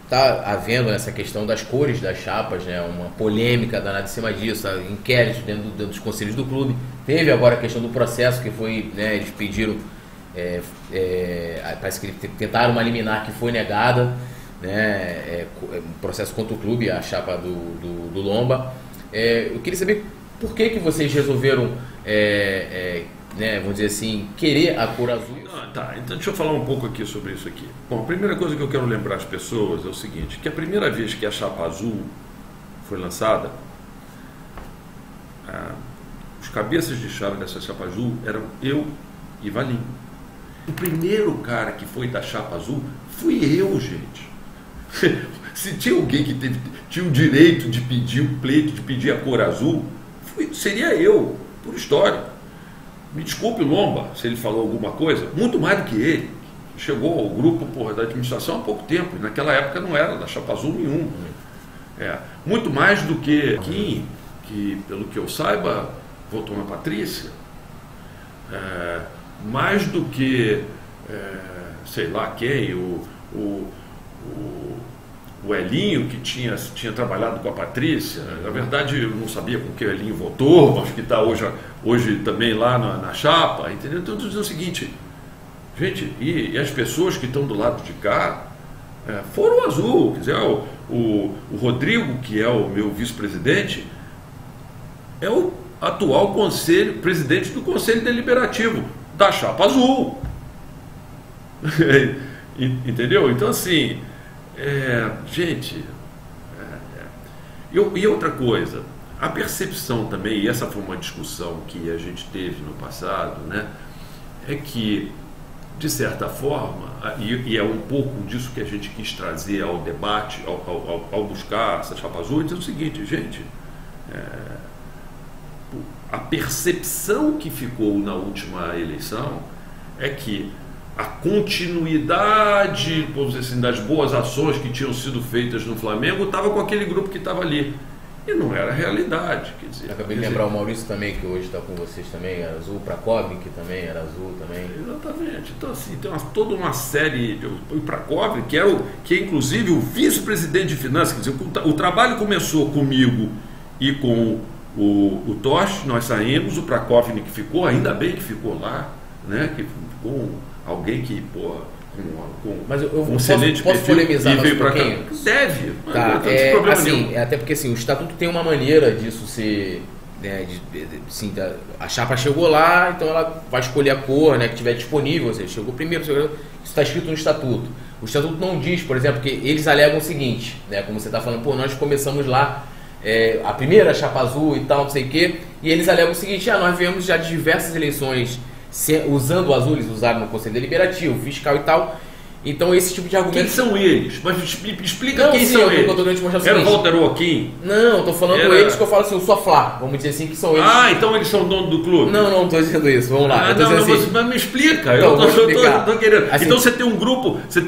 tá havendo essa questão das cores das chapas, né? Uma polêmica danada em cima disso, inquéritos dentro dos conselhos do clube. Teve agora a questão do processo que foi, né, eles pediram, parece que tentaram uma liminar que foi negada, né? Um processo contra o clube, a chapa do Lomba. Eu queria saber por que vocês resolveram, né, vamos dizer assim, querer a cor azul. Tá, então deixa eu falar um pouco aqui sobre isso aqui. Bom, a primeira coisa que eu quero lembrar às pessoas é o seguinte, que a primeira vez que a chapa azul foi lançada, os cabeças de chave dessa chapa azul eram eu e Valim. O primeiro cara que foi da chapa azul fui eu, gente. Se tinha alguém que tinha o direito de pedir o pleito, de pedir a cor azul, seria eu, por história. Me desculpe, Lomba, se ele falou alguma coisa, muito mais do que ele. Chegou ao grupo da administração há pouco tempo, e naquela época não era da chapa azul nenhum. Muito mais do que Kim, que, pelo que eu saiba, votou na Patrícia. Mais do que, sei lá quem, o Elinho, que tinha trabalhado com a Patrícia. Na verdade, eu não sabia com que o Elinho votou, mas que está hoje também lá na chapa, entendeu? Então, eu estou dizendo o seguinte, gente, e as pessoas que estão do lado de cá foram azul. Quer dizer, o Rodrigo, que é o meu vice-presidente, é o atual presidente do Conselho Deliberativo da chapa azul. Entendeu? Então, assim... gente, e outra coisa, a percepção também, e essa foi uma discussão que a gente teve no passado, né, é que, de certa forma, e é um pouco disso que a gente quis trazer ao debate, ao buscar essa chapa azul, é o seguinte, gente, a percepção que ficou na última eleição é que a continuidade, vamos dizer assim, das boas ações que tinham sido feitas no Flamengo estava com aquele grupo que estava ali. E não era a realidade. Quer dizer, acabei de lembrar o Maurício também, que hoje está com vocês também, era azul, Prakov, que também era azul também. Exatamente. Então, assim, tem toda uma série. O Prakov, que é inclusive o vice-presidente de finanças, quer dizer, o trabalho começou comigo e com o Tosh, nós saímos, o Prakov que ficou, ainda bem que ficou lá, né? Que ficou alguém que, mas eu um excelente posso polemizar mais um pouquinho? Deve. Tá, não tem problema assim, nenhum. até porque assim, o estatuto tem uma maneira disso ser, né, assim, a chapa chegou lá, então ela vai escolher a cor, né, que tiver disponível, ou seja, chegou primeiro, isso está escrito no estatuto. O estatuto não diz, por exemplo, que eles alegam o seguinte, né, como você está falando, nós começamos lá, a primeira chapa azul e tal, não sei o quê, e eles alegam o seguinte, nós viemos já de diversas eleições usando o azul, eles usaram no Conselho Deliberativo, fiscal e tal. Então esse tipo de argumento... Quem são eles? Mas explica quem são eles. Era o Walter Joaquim? Não, estou falando eles que eu falo assim, o Soflá, vamos dizer assim, que são eles. Então eles são dono do clube? Não estou dizendo isso, vamos lá. Mas me explica, então, eu tô querendo. Assim, então você tem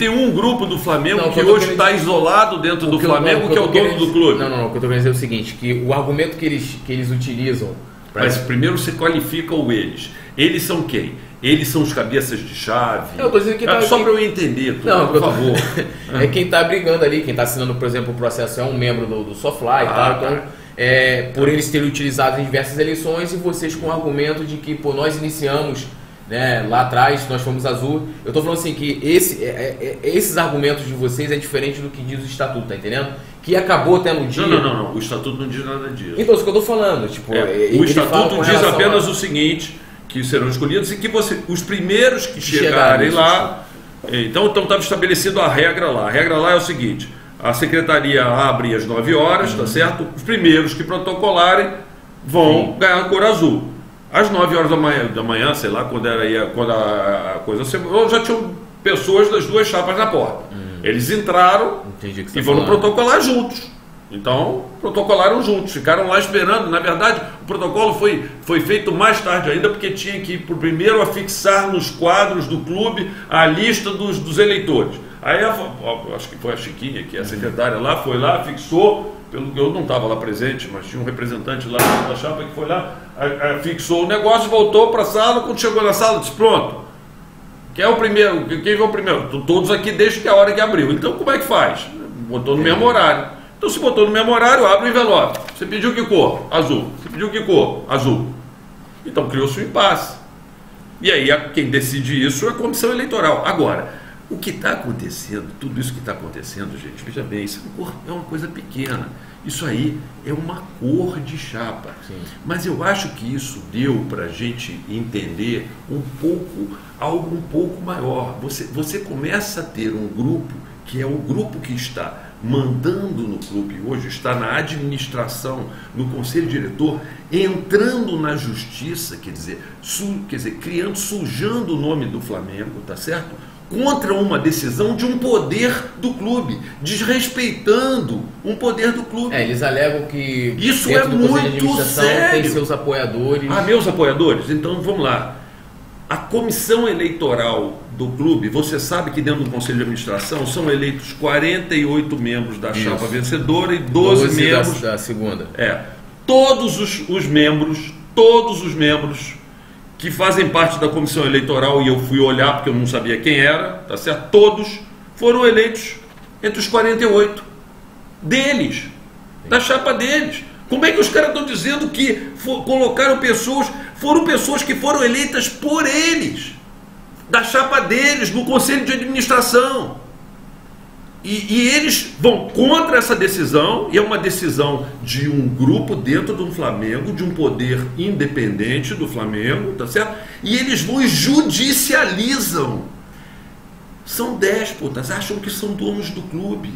um grupo do Flamengo que hoje está isolado dentro do Flamengo, que é o dono do clube. Não, o que eu estou querendo dizer é o seguinte, que o argumento que eles utilizam... Mas primeiro você qualifica eles. Eles são quem? Eles são os cabeças de chave. Eu tô dizendo que só para eu entender, por favor. É quem está brigando ali, quem está assinando, por exemplo, o processo é um membro do Soflá e tal. Então, por eles terem utilizado em diversas eleições e vocês com o argumento de que nós iniciamos, né, lá atrás, nós fomos azul. Eu estou falando assim que esses argumentos de vocês é diferente do que diz o estatuto, tá entendendo? Que acabou até no dia... Não, o estatuto não diz nada disso. Então, isso que eu estou falando. Tipo, o estatuto diz apenas o seguinte, que serão escolhidos e que os primeiros que chegarem lá... Então estava estabelecido a regra lá. A regra lá é o seguinte, a secretaria abre às 9 horas, tá certo? Os primeiros que protocolarem vão ganhar a cor azul. Às 9 horas da manhã, sei lá, quando a coisa... Já tinham pessoas das duas chapas na porta. Eles entraram e foram protocolar juntos. Então, protocolaram juntos, ficaram lá esperando. Na verdade, o protocolo foi feito mais tarde ainda, porque tinha que ir primeiro afixar nos quadros do clube a lista dos eleitores. Aí, acho que foi a Chiquinha, que é a secretária lá, foi lá, fixou, pelo que eu não estava lá presente, mas tinha um representante lá da chapa que foi lá, fixou o negócio, voltou para a sala, quando chegou na sala, disse, pronto. Quem é o primeiro? Quem vai o primeiro? Todos aqui desde que a hora que abriu. Então como é que faz? botou no mesmo horário. Então, se botou no mesmo horário, abre o envelope. Você pediu que cor? Azul. Você pediu que cor? Azul. Então, criou-se um impasse. E aí, quem decide isso é a comissão eleitoral. Agora, o que está acontecendo, tudo isso que está acontecendo, gente, veja bem, isso é uma coisa pequena. Isso aí é uma cor de chapa. Sim. Mas eu acho que isso deu para a gente entender algo um pouco maior. Você começa a ter um grupo que é o grupo que está mandando no clube hoje, está na administração, no conselho diretor, entrando na justiça, quer dizer, sujando o nome do Flamengo, tá certo? Contra uma decisão de um poder do clube, desrespeitando um poder do clube. Eles alegam que isso é muito sério. Tem seus apoiadores. Meus apoiadores? Então vamos lá. A comissão eleitoral do clube, você sabe que dentro do conselho de administração são eleitos 48 membros da chapa vencedora e 12 membros da segunda. Todos os membros que fazem parte da comissão eleitoral, e eu fui olhar porque eu não sabia quem era, tá certo? Todos foram eleitos entre os 48 deles, da chapa deles. Como é que os caras estão dizendo que colocaram foram pessoas que foram eleitas por eles, da chapa deles, no conselho de administração? E eles vão contra essa decisão, e é uma decisão de um grupo dentro do Flamengo, de um poder independente do Flamengo, tá certo? E eles vão e judicializam. São déspotas, acham que são donos do clube.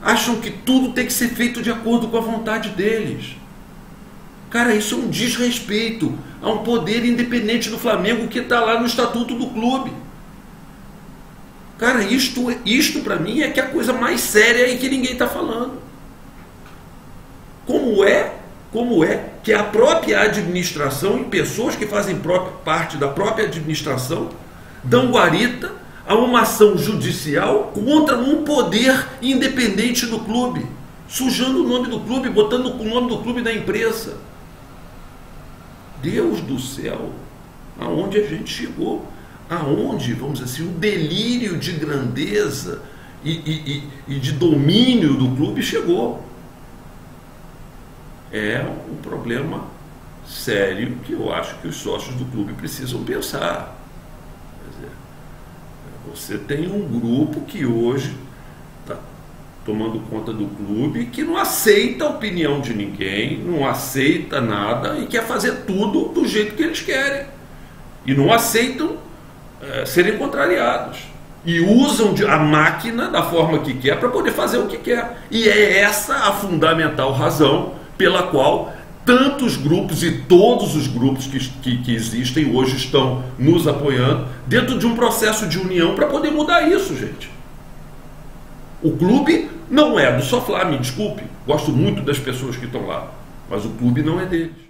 Acham que tudo tem que ser feito de acordo com a vontade deles. Cara, isso é um desrespeito a um poder independente do Flamengo que está lá no estatuto do clube. Cara, isto para mim é que é a coisa mais séria e que ninguém está falando. Como é que a própria administração e pessoas que fazem parte da própria administração dão guarita a uma ação judicial contra um poder independente do clube, sujando o nome do clube, botando o nome do clube na imprensa. Deus do céu, aonde a gente chegou? Aonde, vamos dizer assim, o delírio de grandeza e de domínio do clube chegou. É um problema sério que eu acho que os sócios do clube precisam pensar. Quer dizer, você tem um grupo que hoje está tomando conta do clube, que não aceita a opinião de ninguém, não aceita nada e quer fazer tudo do jeito que eles querem. E não aceitam serem contrariados. E usam a máquina da forma que quer para poder fazer o que quer. E é essa a fundamental razão pela qual tantos grupos e todos os grupos que existem hoje estão nos apoiando dentro de um processo de união para poder mudar isso, gente. O clube não é do Soflá, me desculpe, gosto muito das pessoas que estão lá, mas o clube não é deles.